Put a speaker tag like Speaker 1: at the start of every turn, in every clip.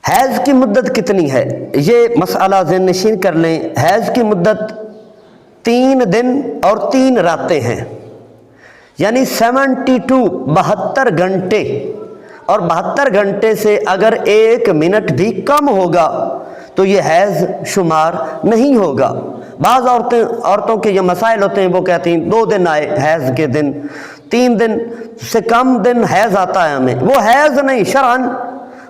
Speaker 1: حیض کی مدت کتنی ہے؟ یہ مسئلہ ذہن نشین کر لیں۔ حیض کی مدت 3 دن اور 3 راتیں ہیں، یعنی 72 گھنٹے، اور 72 گھنٹے سے اگر 1 منٹ بھی کم ہوگا تو یہ حیض شمار نہیں ہوگا۔ بعض عورتوں کے یہ مسائل ہوتے ہیں، وہ کہتی ہیں 2 دن آئے حیض کے دن، 3 دن سے کم دن حیض آتا ہے ہمیں، وہ حیض نہیں، شرعاً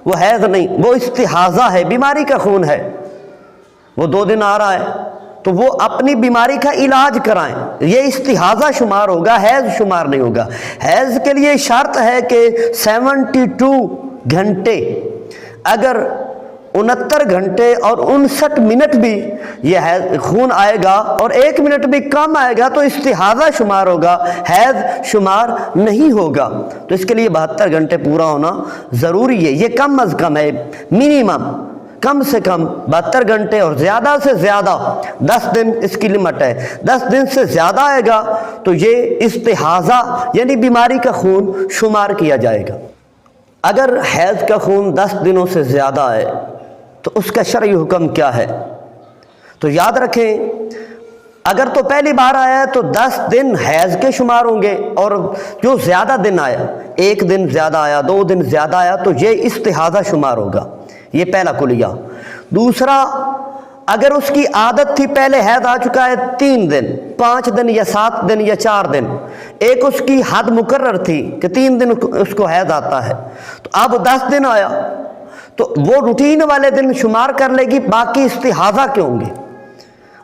Speaker 1: وہ حیض نہیں، وہ استحاضہ ہے، بیماری کا خون ہے۔ وہ 2 دن آ رہا ہے تو وہ اپنی بیماری کا علاج کرائیں، یہ استحاضہ شمار ہوگا، حیض شمار نہیں ہوگا۔ حیض کے لیے شرط ہے کہ 72 گھنٹے، اگر 69 گھنٹے اور 59 منٹ بھی یہ خون آئے گا اور 1 منٹ بھی کم آئے گا تو استحاضہ شمار ہوگا، حیض شمار نہیں ہوگا۔ تو اس کے لیے 72 گھنٹے پورا ہونا ضروری ہے، یہ کم از کم ہے، منیمم کم سے کم 72 گھنٹے، اور زیادہ سے زیادہ 10 دن اس کی لمٹ ہے۔ 10 دن سے زیادہ آئے گا تو یہ استحاضہ یعنی بیماری کا خون شمار کیا جائے گا۔ اگر حیض کا خون 10 دنوں سے زیادہ ہے تو اس کا شرعی حکم کیا ہے؟ تو یاد رکھیں، اگر تو پہلی بار آیا ہے تو 10 دن حیض کے شمار ہوں گے، اور جو زیادہ دن آیا، 1 دن زیادہ آیا، 2 دن زیادہ آیا، تو یہ استحاضہ شمار ہوگا۔ یہ پہلا کلیہ۔ دوسرا، اگر اس کی عادت تھی، پہلے حیض آ چکا ہے 3 دن، 5 دن یا 7 دن یا 4 دن، ایک اس کی حد مقرر تھی کہ 3 دن اس کو حیض آتا ہے، تو اب 10 دن آیا تو وہ روٹین والے دن شمار کر لے گی، باقی استحاضہ کے ہوں گے۔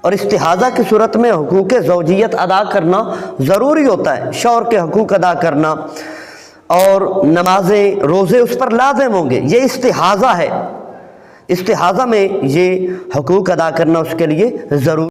Speaker 1: اور استحاضہ کی صورت میں حقوق زوجیت ادا کرنا ضروری ہوتا ہے، شوہر کے حقوق ادا کرنا، اور نمازیں روزے اس پر لازم ہوں گے۔ یہ استحاضہ ہے، استحاضہ میں یہ حقوق ادا کرنا اس کے لیے ضروری